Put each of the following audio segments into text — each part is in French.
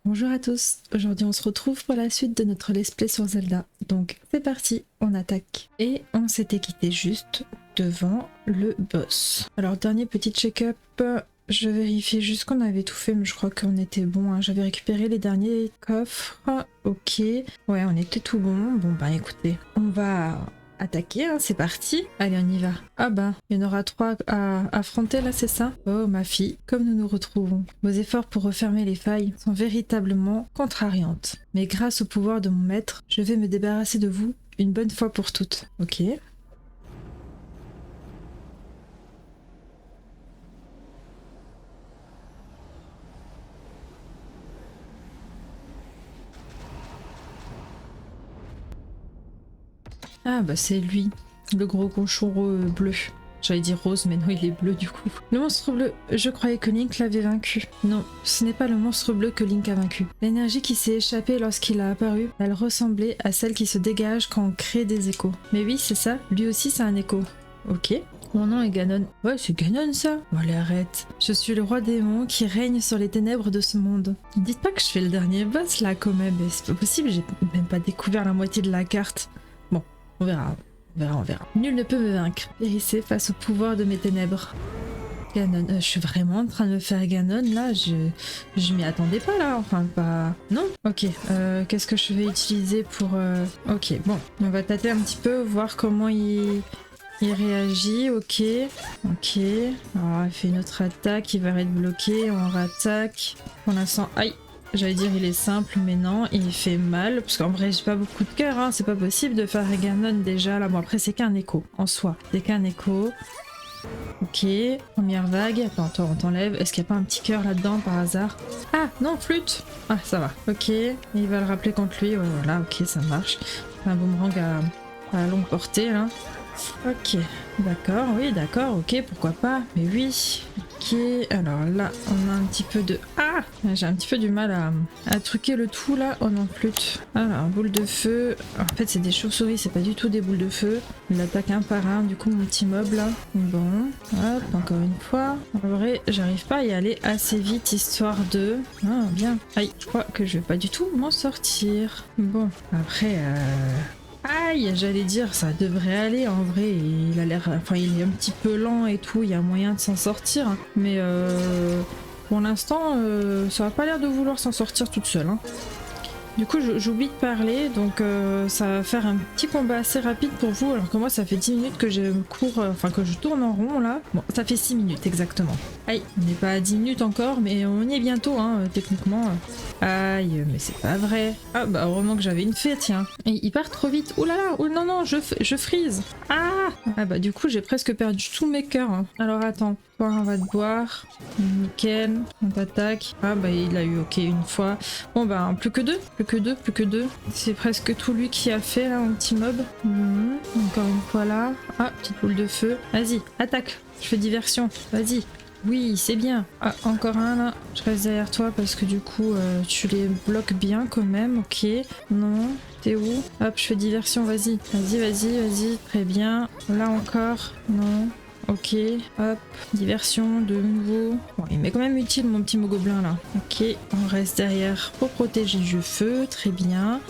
Bonjour à tous, aujourd'hui on se retrouve pour la suite de notre let's play sur Zelda. Donc c'est parti, on attaque. Et on s'était quitté juste devant le boss. Alors dernier petit check-up, je vérifiais juste qu'on avait tout fait mais je crois qu'on était bon. Hein. J'avais récupéré les derniers coffres, ok. Ouais on était tout bon, bon bah écoutez, on va attaquer, hein, c'est parti. Allez, on y va. Ah bah, il y en aura 3 à affronter là, c'est ça? Oh ma fille, comme nous nous retrouvons. Vos efforts pour refermer les failles sont véritablement contrariantes. Mais grâce au pouvoir de mon maître, je vais me débarrasser de vous une bonne fois pour toutes. Ok. Ah bah c'est lui, le gros cochon bleu. J'allais dire rose, mais non, il est bleu du coup. Le monstre bleu, je croyais que Link l'avait vaincu. Non, ce n'est pas le monstre bleu que Link a vaincu. L'énergie qui s'est échappée lorsqu'il a apparu, elle ressemblait à celle qui se dégage quand on crée des échos. Mais oui, c'est ça, lui aussi c'est un écho. Ok. Mon nom est Ganon. Ouais, c'est Ganon ça. Bon, allez, arrête. Je suis le roi démon qui règne sur les ténèbres de ce monde. Dites pas que je fais le dernier boss là quand même, c'est pas possible, j'ai même pas découvert la moitié de la carte. Bon, on verra. On verra. Nul ne peut me vaincre. Périssez face au pouvoir de mes ténèbres. Ganon, je suis vraiment en train de me faire Ganon là, je m'y attendais pas là, enfin pas... Non. Ok, qu'est-ce que je vais utiliser pour... Ok, bon, on va tâter un petit peu, voir comment il réagit, ok. Ok, alors il fait une autre attaque, il va être bloqué, on rattaque. Pour l'instant, aïe. J'allais dire il est simple mais non, il fait mal, parce qu'en vrai j'ai pas beaucoup de cœur, hein. C'est pas possible de faire Ganon déjà là, bon après c'est qu'un écho en soi, c'est qu'un écho. Ok, première vague, attends, toi on t'enlève, est-ce qu'il n'y a pas un petit cœur là-dedans par hasard? Ah non, flûte. Ah ça va, ok, il va le rappeler contre lui, ouais voilà, ok ça marche. Un boomerang à longue portée là. Ok, d'accord, oui, d'accord, ok, pourquoi pas, mais oui. Ok, alors là, on a un petit peu de... Ah, j'ai un petit peu du mal à truquer le tout là. Oh non, flûte. Alors, boule de feu. En fait, c'est des chauves-souris, c'est pas du tout des boules de feu. Il attaque un par un, du coup, mon petit mob là. Bon, hop, encore une fois. En vrai, j'arrive pas à y aller assez vite, histoire de... Ah, bien. Aïe, je crois que je vais pas du tout m'en sortir. Bon, après... Aïe, j'allais dire, ça devrait aller en vrai, il a l'air... Enfin, il est un petit peu lent et tout, il y a moyen de s'en sortir. Mais pour l'instant, ça a pas l'air de vouloir s'en sortir toute seule. Hein. Du coup, j'oublie de parler, donc ça va faire un petit combat assez rapide pour vous, alors que moi, ça fait 10 minutes que je cours, enfin que je tourne en rond là. Bon, ça fait 6 minutes exactement. Aïe, on n'est pas à 10 minutes encore, mais on y est bientôt, hein, techniquement. Aïe, mais c'est pas vrai. Ah bah heureusement que j'avais une fée, tiens. Et il part trop vite. Ouh là là, oh non non, je freeze. Ah bah du coup j'ai presque perdu tous mes cœurs. Hein. Alors attends, toi on va te boire. Nickel, on t'attaque. Ah bah il a eu ok une fois. Bon bah plus que deux. C'est presque tout lui qui a fait là, un petit mob. Encore une fois là. Ah, petite boule de feu. Vas-y, attaque. Je fais diversion. Vas-y. Oui, c'est bien. Ah, encore un là. Je reste derrière toi parce que du coup, tu les bloques bien quand même. Ok. Non. T'es où? Hop, je fais diversion. Vas-y. Vas-y. Très bien. Là encore. Non. Ok. Hop. Diversion de nouveau. Bon, il m'est quand même utile mon petit gobelin là. Ok. On reste derrière pour protéger du feu. Très bien.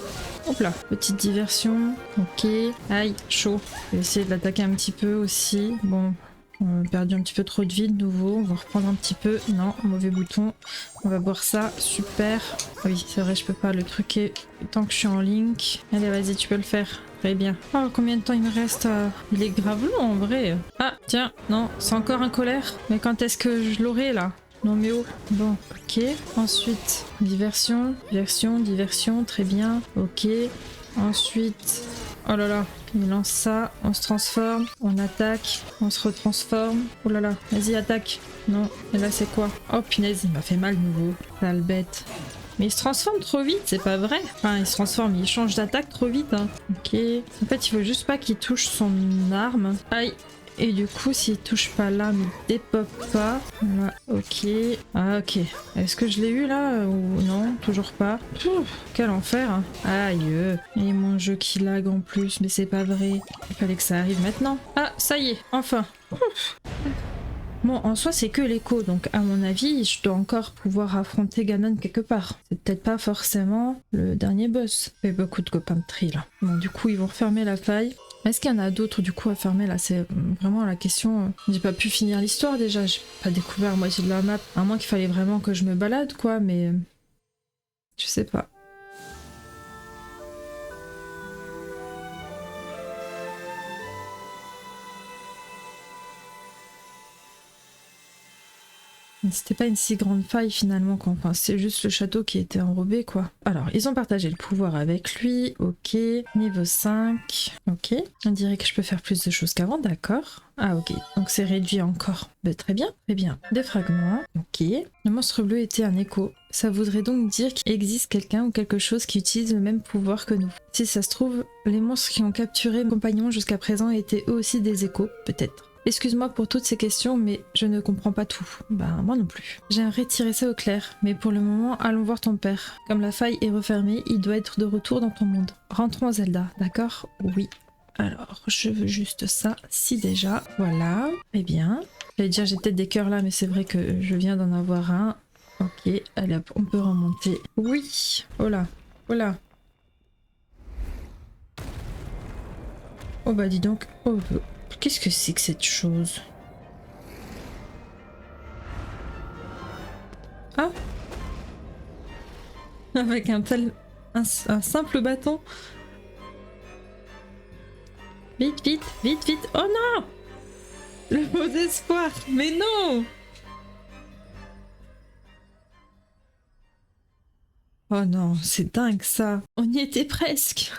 Hop là. Petite diversion. Ok. Aïe. Chaud. Je vais essayer de l'attaquer un petit peu aussi. Bon. On a perdu un petit peu trop de vie de nouveau, on va reprendre un petit peu. Non, mauvais bouton. On va boire ça, super. Oui, c'est vrai, je peux pas le truquer tant que je suis en Link. Allez, vas-y, tu peux le faire. Très bien. Oh, combien de temps il me reste? Il est grave long en vrai. Ah, tiens, non, c'est encore un colère. Mais quand est-ce que je l'aurai là? Non mais oh. Bon, ok. Ensuite, diversion, très bien. Ok. Ensuite... Oh là là, il lance ça, on se transforme, on attaque, on se retransforme. Oh là là, vas-y attaque. Non, et là c'est quoi? Oh punaise, il m'a fait mal de nouveau. Sale bête. Mais il se transforme trop vite, c'est pas vrai. Enfin, il se transforme, il change d'attaque trop vite. Hein. Ok. En fait, il faut juste pas qu'il touche son arme. Aïe. Et du coup, s'il touche pas là, mais dépop pas. Voilà, ok. Ah, ok. Est-ce que je l'ai eu là ou non? Toujours pas. Quel enfer. Hein. Aïe. Et mon jeu qui lag en plus, mais c'est pas vrai. Il fallait que ça arrive maintenant. Ah, ça y est, enfin. Bon, en soi, c'est que l'écho, donc à mon avis, je dois encore pouvoir affronter Ganon quelque part. C'est peut-être pas forcément le dernier boss. Il y a beaucoup de copains de tri là. Bon, du coup, ils vont refermer la faille. Est-ce qu'il y en a d'autres du coup à fermer là? C'est vraiment la question. J'ai pas pu finir l'histoire déjà, j'ai pas découvert la moitié de la map. À moins qu'il fallait vraiment que je me balade quoi, mais je sais pas. C'était pas une si grande faille finalement, quoi. Enfin, c'est juste le château qui était enrobé quoi. Alors, ils ont partagé le pouvoir avec lui, ok. Niveau 5, ok. On dirait que je peux faire plus de choses qu'avant, d'accord. Ah ok, donc c'est réduit encore. Bah, très bien, très bien. Des fragments, ok. Le monstre bleu était un écho. Ça voudrait donc dire qu'il existe quelqu'un ou quelque chose qui utilise le même pouvoir que nous. Si ça se trouve, les monstres qui ont capturé mes compagnons jusqu'à présent étaient eux aussi des échos, peut-être. Excuse-moi pour toutes ces questions, mais je ne comprends pas tout. Bah, moi non plus. J'aimerais tirer ça au clair, mais pour le moment, allons voir ton père. Comme la faille est refermée, il doit être de retour dans ton monde. Rentrons Zelda, d'accord? Oui. Alors, je veux juste ça, si déjà. Voilà. Eh bien. J'allais dire, j'ai peut-être des cœurs là, mais c'est vrai que je viens d'en avoir un. Ok, allez hop, on peut remonter. Oui. Oh là. Oh là. Oh bah dis donc. Oh, qu'est-ce que c'est que cette chose? Ah! Avec un simple bâton. Vite, vite, vite, vite. Oh non! Le mot d'espoir. Mais non! Oh non, c'est dingue ça. On y était presque.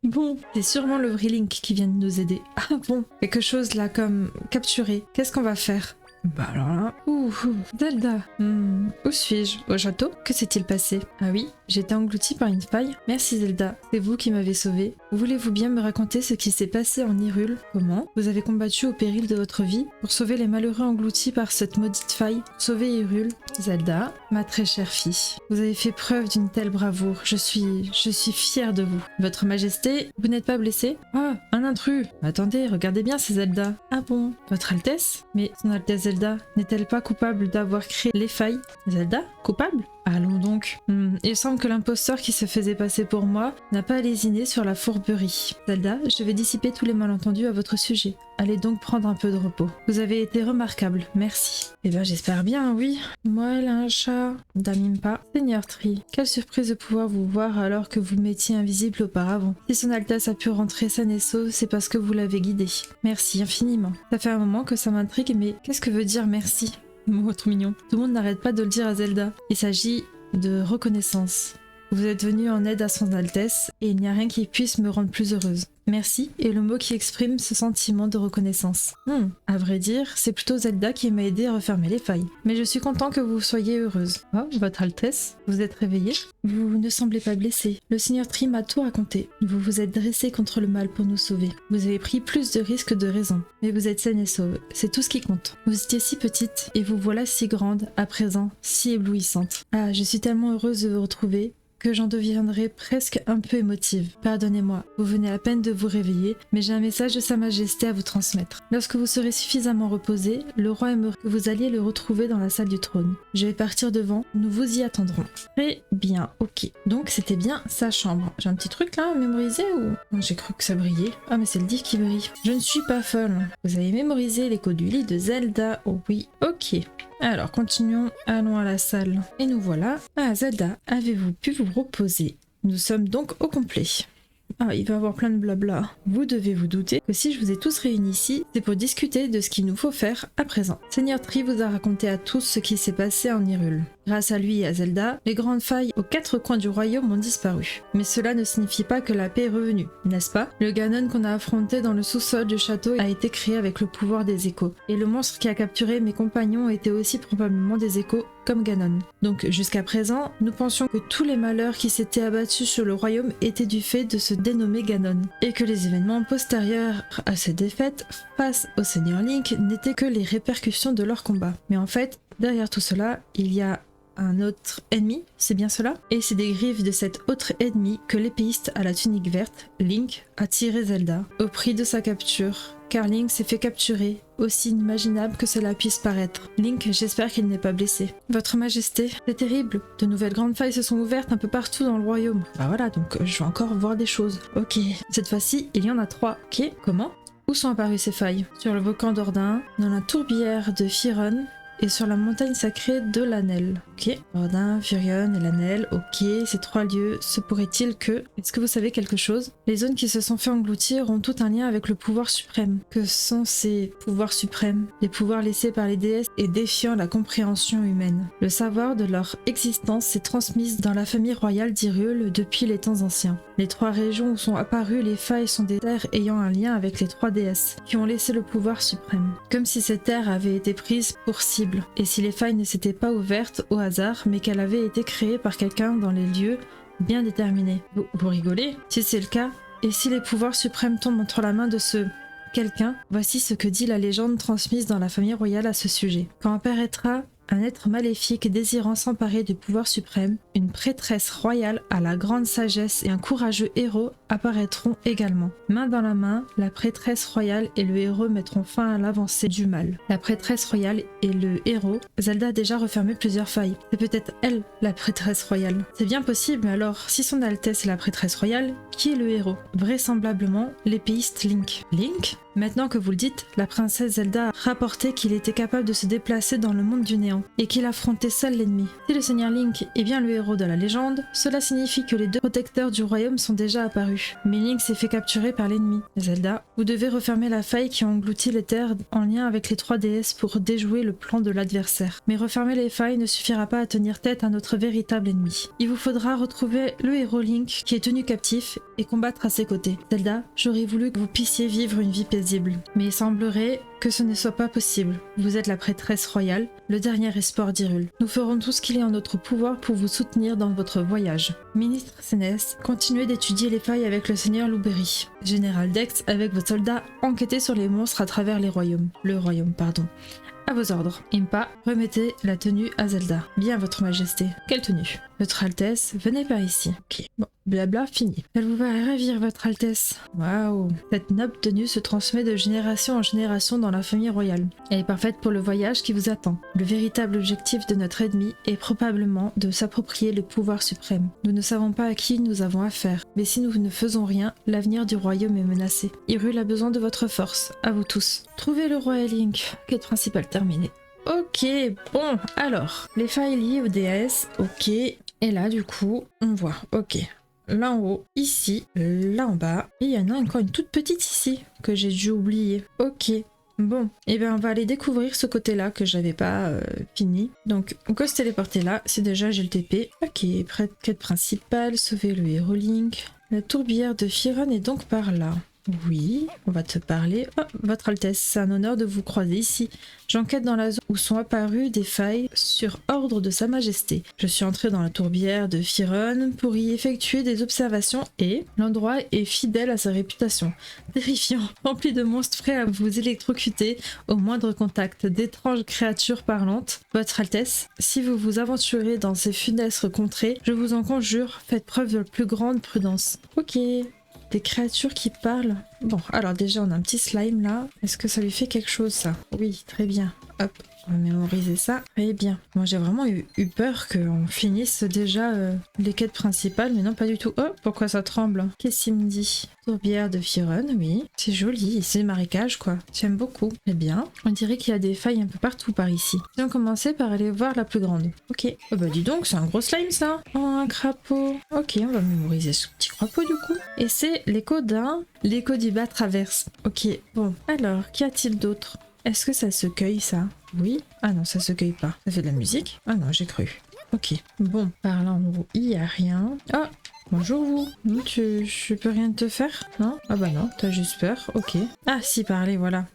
Bon, c'est sûrement le Vrillink qui vient de nous aider. Ah bon, quelque chose là comme capturé. Qu'est-ce qu'on va faire? Bah alors là... Ouh, Zelda. Où suis-je? Au château? Que s'est-il passé? Ah oui, j'ai été engloutie par une faille. Merci Zelda, c'est vous qui m'avez sauvée. Voulez-vous bien me raconter ce qui s'est passé en Hyrule? Comment? Vous avez combattu au péril de votre vie pour sauver les malheureux engloutis par cette maudite faille. Sauver Hyrule. Zelda, ma très chère fille, vous avez fait preuve d'une telle bravoure. Je suis fière de vous. Votre Majesté, vous n'êtes pas blessée? Ah, un intrus. Attendez, regardez bien, c'est Zelda. Ah bon? Votre Altesse? Mais son Altesse Zelda n'est-elle pas coupable d'avoir créé les failles? Zelda? Coupable? Allons donc. Il semble que l'imposteur qui se faisait passer pour moi n'a pas lésiné sur la fourberie. Zelda, je vais dissiper tous les malentendus à votre sujet. Allez donc prendre un peu de repos. Vous avez été remarquable, merci. Eh ben j'espère bien, oui. Moi, elle a un chat. Damimpa. Seigneur Tree, quelle surprise de pouvoir vous voir alors que vous m'étiez invisible auparavant. Si son Altesse a pu rentrer saine et sauve, c'est parce que vous l'avez guidé. Merci infiniment. Ça fait un moment que ça m'intrigue, mais qu'est-ce que veut dire merci? Oh, trop mignon. Tout le monde n'arrête pas de le dire à Zelda. Il s'agit de reconnaissance. Vous êtes venu en aide à son Altesse et il n'y a rien qui puisse me rendre plus heureuse. Merci est le mot qui exprime ce sentiment de reconnaissance. À vrai dire, c'est plutôt Zelda qui m'a aidé à refermer les failles. Mais je suis content que vous soyez heureuse. Oh, votre Altesse, vous êtes réveillée? Vous ne semblez pas blessée. Le Seigneur Tree m'a tout raconté. Vous vous êtes dressé contre le mal pour nous sauver. Vous avez pris plus de risques de raison. Mais vous êtes saine et sauve. C'est tout ce qui compte. Vous étiez si petite et vous voilà si grande, à présent, si éblouissante. Ah, je suis tellement heureuse de vous retrouver que j'en deviendrai presque un peu émotive. Pardonnez-moi, vous venez à peine de vous réveiller, mais j'ai un message de Sa Majesté à vous transmettre. Lorsque vous serez suffisamment reposé, le roi aimerait que vous alliez le retrouver dans la salle du trône. Je vais partir devant, nous vous y attendrons. Très bien, ok. Donc c'était bien sa chambre. J'ai un petit truc là à mémoriser ou... Non, j'ai cru que ça brillait. Ah mais c'est le div qui brille. Je ne suis pas folle. Vous avez mémorisé l'écho du lit de Zelda. Oh oui, ok. Alors, continuons, allons à la salle. Et nous voilà. Ah, Zelda, avez-vous pu vous reposer? Nous sommes donc au complet. Ah, il va y avoir plein de blabla. Vous devez vous douter que si je vous ai tous réunis ici, c'est pour discuter de ce qu'il nous faut faire à présent. Seigneur Tree vous a raconté à tous ce qui s'est passé en Hyrule. Grâce à lui et à Zelda, les grandes failles aux 4 coins du royaume ont disparu. Mais cela ne signifie pas que la paix est revenue, n'est-ce pas? Le Ganon qu'on a affronté dans le sous-sol du château a été créé avec le pouvoir des échos. Et le monstre qui a capturé mes compagnons était aussi probablement des échos comme Ganon. Donc jusqu'à présent, nous pensions que tous les malheurs qui s'étaient abattus sur le royaume étaient du fait de ce dénommé Ganon, et que les événements postérieurs à cette défaite face au Seigneur Link n'étaient que les répercussions de leur combat. Mais en fait, derrière tout cela, il y a un autre ennemi, c'est bien cela? Et c'est des griffes de cet autre ennemi que l'épéiste à la tunique verte, Link, a tiré Zelda, au prix de sa capture, car Link s'est fait capturer, aussi inimaginable que cela puisse paraître. Link, j'espère qu'il n'est pas blessé. Votre Majesté, c'est terrible. De nouvelles grandes failles se sont ouvertes un peu partout dans le royaume. Bah voilà, donc je vais encore voir des choses. Ok, cette fois-ci, il y en a 3. Ok, comment? Où sont apparues ces failles? Sur le volcan d'Ordin, dans la tourbière de Firon, et sur la montagne sacrée de l'Anel. Ok, Ordin, Furion et l'Anel, ok, ces 3 lieux, se pourrait-il que... Est-ce que vous savez quelque chose? Les zones qui se sont fait engloutir ont tout un lien avec le pouvoir suprême. Que sont ces pouvoirs suprêmes? Les pouvoirs laissés par les déesses et défiant la compréhension humaine. Le savoir de leur existence s'est transmis dans la famille royale d'Hyrule depuis les temps anciens. Les 3 régions où sont apparues les failles sont des terres ayant un lien avec les 3 déesses, qui ont laissé le pouvoir suprême. Comme si ces terres avaient été prises pour cible, et si les failles ne s'étaient pas ouvertes au hasard, mais qu'elles avaient été créées par quelqu'un dans les lieux bien déterminés. Vous rigolez? Si c'est le cas, et si les pouvoirs suprêmes tombent entre la main de ce quelqu'un, voici ce que dit la légende transmise dans la famille royale à ce sujet. Quand apparaîtra un être maléfique désirant s'emparer du pouvoir suprême, une prêtresse royale à la grande sagesse et un courageux héros apparaîtront également. Main dans la main, la prêtresse royale et le héros mettront fin à l'avancée du mal. La prêtresse royale et le héros, Zelda a déjà refermé plusieurs failles. C'est peut-être elle, la prêtresse royale. C'est bien possible, mais alors, si son Altesse est la prêtresse royale, qui est le héros? Vraisemblablement, l'épéiste Link. Link? Maintenant que vous le dites, la princesse Zelda a rapporté qu'il était capable de se déplacer dans le monde du néant, et qu'il affrontait seul l'ennemi. Si le Seigneur Link est bien le héros de la légende, cela signifie que les 2 protecteurs du royaume sont déjà apparus. Mais Link s'est fait capturer par l'ennemi. Zelda, vous devez refermer la faille qui engloutit les terres en lien avec les 3 déesses pour déjouer le plan de l'adversaire. Mais refermer les failles ne suffira pas à tenir tête à notre véritable ennemi. Il vous faudra retrouver le héros Link qui est tenu captif et combattre à ses côtés. Zelda, j'aurais voulu que vous puissiez vivre une vie paisible, mais il semblerait que ce ne soit pas possible. Vous êtes la prêtresse royale, le dernier espoir d'Hyrule. Nous ferons tout ce qu'il est en notre pouvoir pour vous soutenir dans votre voyage. Ministre Sénès, continuez d'étudier les failles avec le seigneur Louberry. Général Dex, avec vos soldats, enquêtez sur les monstres à travers les royaumes. Le royaume, pardon. À vos ordres. Impa, remettez la tenue à Zelda. Bien, votre majesté. Quelle tenue? Votre Altesse, venez par ici. Ok, bon, blabla, fini. Elle vous va ravir, votre Altesse. Waouh. Cette noble tenue se transmet de génération en génération dans la famille royale. Elle est parfaite pour le voyage qui vous attend. Le véritable objectif de notre ennemi est probablement de s'approprier le pouvoir suprême. Nous ne savons pas à qui nous avons affaire, mais si nous ne faisons rien, l'avenir du royaume est menacé. Hyrule a besoin de votre force, à vous tous. Trouvez le roi et Link. Quête principale terminée. Ok, bon, alors, les failles liées aux déesses, ok. Et là, du coup, on voit, ok. Là en haut, ici, là en bas. Et il y en a encore une toute petite ici, que j'ai dû oublier. Ok, bon. Et bien on va aller découvrir ce côté-là que j'avais pas fini. Donc, on peut se téléporter là, si déjà j'ai le TP. Ok, quête principale, sauver le héros Link. La tourbière de Firon est donc par là. Oui, on va te parler. Oh, votre Altesse, c'est un honneur de vous croiser ici. J'enquête dans la zone où sont apparues des failles sur ordre de Sa Majesté. Je suis entrée dans la tourbière de Firon pour y effectuer des observations et l'endroit est fidèle à sa réputation. Terrifiant, rempli de monstres prêts à vous électrocuter au moindre contact d'étranges créatures parlantes. Votre Altesse, si vous vous aventurez dans ces funestes contrées, je vous en conjure, faites preuve de la plus grande prudence. Ok. Des créatures qui parlent. Bon, alors déjà on a un petit slime là. Est-ce que ça lui fait quelque chose ça? Oui, très bien. Hop, on va mémoriser ça. Très bien. Moi j'ai vraiment eu peur qu'on finisse déjà les quêtes principales, mais non pas du tout. Oh, pourquoi ça tremble? Qu'est-ce qu'il me dit? Tourbière de Firon, oui. C'est joli, c'est marécage quoi. J'aime beaucoup. Eh bien, on dirait qu'il y a des failles un peu partout par ici. Si on commençait par aller voir la plus grande. Ok. Oh bah dis donc, c'est un gros slime ça. Oh, un crapaud. Ok, on va mémoriser ce petit crapaud du coup. Et c'est l'écho du bas traverse. Ok, bon. Alors, qu'y a-t-il d'autre? Est-ce que ça se cueille ça? Oui. Ah non, ça se cueille pas. Ça fait de la musique? Ah non, j'ai cru. Ok. Bon, par là en haut, il y a rien. Oh, bonjour vous. Je peux rien te faire? Non? Ah bah non, t'as juste peur. Ok. Ah si, parler, voilà.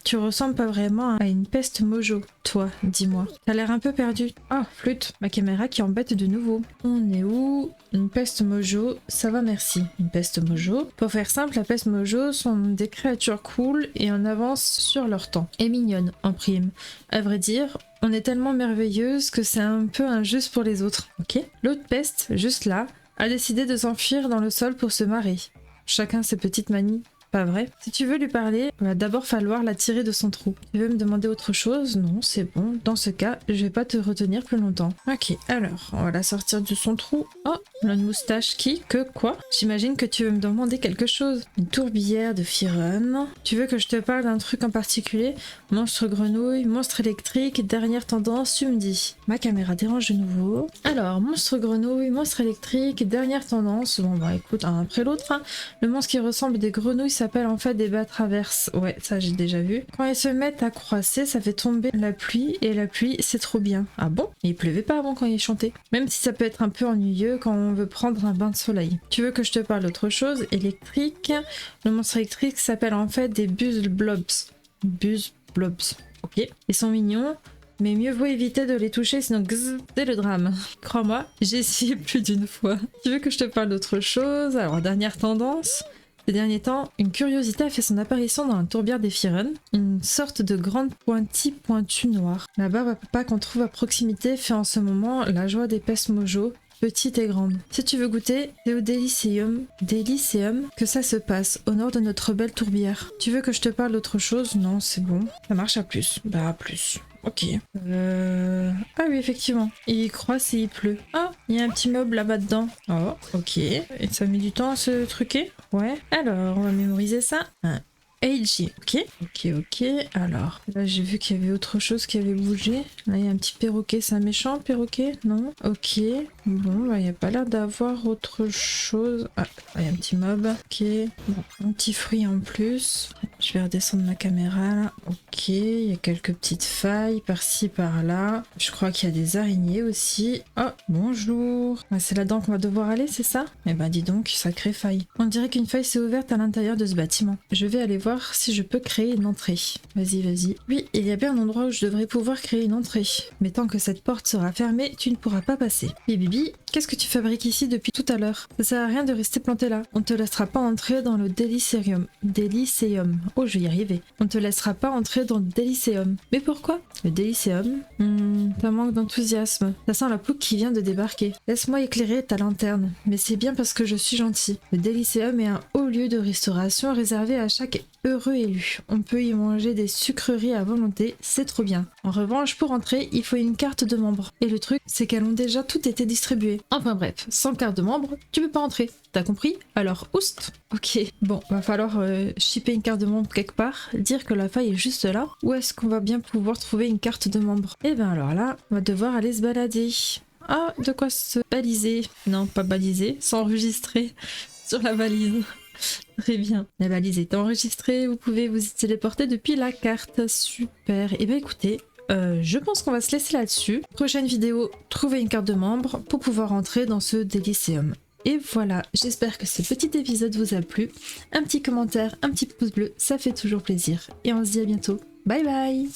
Tu ressembles pas vraiment à une peste mojo. Toi, dis-moi. T'as l'air un peu perdu. Ah, flûte. Ma caméra qui embête de nouveau. On est où? Une peste mojo, ça va merci. Une peste mojo. Pour faire simple, la peste mojo sont des créatures cool et en avance sur leur temps. Et mignonnes, en prime. À vrai dire, on est tellement merveilleuse que c'est un peu injuste pour les autres. Ok? L'autre peste, juste là, a décidé de s'enfuir dans le sol pour se marrer. Chacun ses petites manies. pas vrai. Si tu veux lui parler, il va d'abord falloir la tirer de son trou. Tu veux me demander autre chose? Non, c'est bon. Dans ce cas, je vais pas te retenir plus longtemps. Ok, alors, on va la sortir de son trou. Oh, une moustache qui? Que quoi? J'imagine que tu veux me demander quelque chose. Une tourbière de Firon. Tu veux que je te parle d'un truc en particulier? Monstre grenouille, monstre électrique, dernière tendance, tu me dis. Ma caméra dérange de nouveau. Alors, monstre grenouille, monstre électrique, dernière tendance. Bon bah écoute, un après l'autre. Hein. Le monstre qui ressemble à des grenouilles s'appelle en fait des bats traverses. Ouais, ça j'ai déjà vu. Quand ils se mettent à croisser, ça fait tomber la pluie, et la pluie c'est trop bien. Ah bon? Il pleuvait pas avant quand il chantait. Même si ça peut être un peu ennuyeux quand on veut prendre un bain de soleil. Tu veux que je te parle d'autre chose? Électrique. Le monstre électrique s'appelle en fait des Buzz Blobs. Buzz Blobs. Ok. Ils sont mignons. Mais mieux vaut éviter de les toucher, sinon c'est le drame. Crois-moi, j'ai essayé plus d'une fois. Tu veux que je te parle d'autre chose? Alors, dernière tendance. Ces derniers temps, une curiosité a fait son apparition dans la tourbière des Firen. Une sorte de grande pointue noire. La barbe à papa qu'on trouve à proximité fait en ce moment la joie des pestes mojo. Petite et grande. Si tu veux goûter, c'est au Délicéum que ça se passe, au nord de notre belle tourbière. Tu veux que je te parle d'autre chose? Non, c'est bon. Ça marche à plus. Bah, à plus. Ok. Ah oui, effectivement. Il croise et il pleut. Ah, il y a un petit meuble là-bas dedans. Oh, ok. Et ça met du temps à se truquer? Ouais. Alors, on va mémoriser ça. Eiji, ok. Alors, là j'ai vu qu'il y avait autre chose qui avait bougé. Là il y a un petit perroquet, c'est un méchant perroquet? Non? Ok. Bon, bah il n'y a pas l'air d'avoir autre chose. Ah, il y a un petit mob. Ok. Bon, un petit fruit en plus. Je vais redescendre ma caméra là. Ok, il y a quelques petites failles par-ci par-là. Je crois qu'il y a des araignées aussi. Oh, bonjour. Ah, c'est là-dedans qu'on va devoir aller, c'est ça? Eh ben dis donc, sacrée faille. On dirait qu'une faille s'est ouverte à l'intérieur de ce bâtiment. Je vais aller voir si je peux créer une entrée. Vas-y. Oui, il y a bien un endroit où je devrais pouvoir créer une entrée. Mais tant que cette porte sera fermée, tu ne pourras pas passer. Bibi, qu'est-ce que tu fabriques ici depuis tout à l'heure? Ça sert à rien de rester planté là. On ne te laissera pas entrer dans le Délicéum. Oh, je vais y arriver. On ne te laissera pas entrer dans le Délicéum. Mais pourquoi? Le Délicéum? T'as manque d'enthousiasme. Ça sent la pouque qui vient de débarquer. Laisse-moi éclairer ta lanterne. Mais c'est bien parce que je suis gentil. Le Délicéum est un haut lieu de restauration réservé à chaque heureux élu. On peut y manger des sucreries à volonté, c'est trop bien. En revanche, pour entrer, il faut une carte de membre. Et le truc, c'est qu'elles ont déjà toutes été distribuées. Enfin bref, sans carte de membre, tu peux pas entrer. T'as compris? Alors, oust! Ok, bon, va falloir shipper une carte de membre quelque part, dire que la faille est juste là. Où est-ce qu'on va bien pouvoir trouver une carte de membre? Et ben alors là, on va devoir aller se balader. Ah, de quoi se baliser? Non, pas baliser, s'enregistrer sur la valise. Très bien, la valise est enregistrée, vous pouvez vous y téléporter depuis la carte, super. Et bien écoutez, je pense qu'on va se laisser là-dessus. Prochaine vidéo, trouver une carte de membre pour pouvoir entrer dans ce Délicéum. Et voilà, j'espère que ce petit épisode vous a plu. Un petit commentaire, un petit pouce bleu, ça fait toujours plaisir. Et on se dit à bientôt. Bye bye!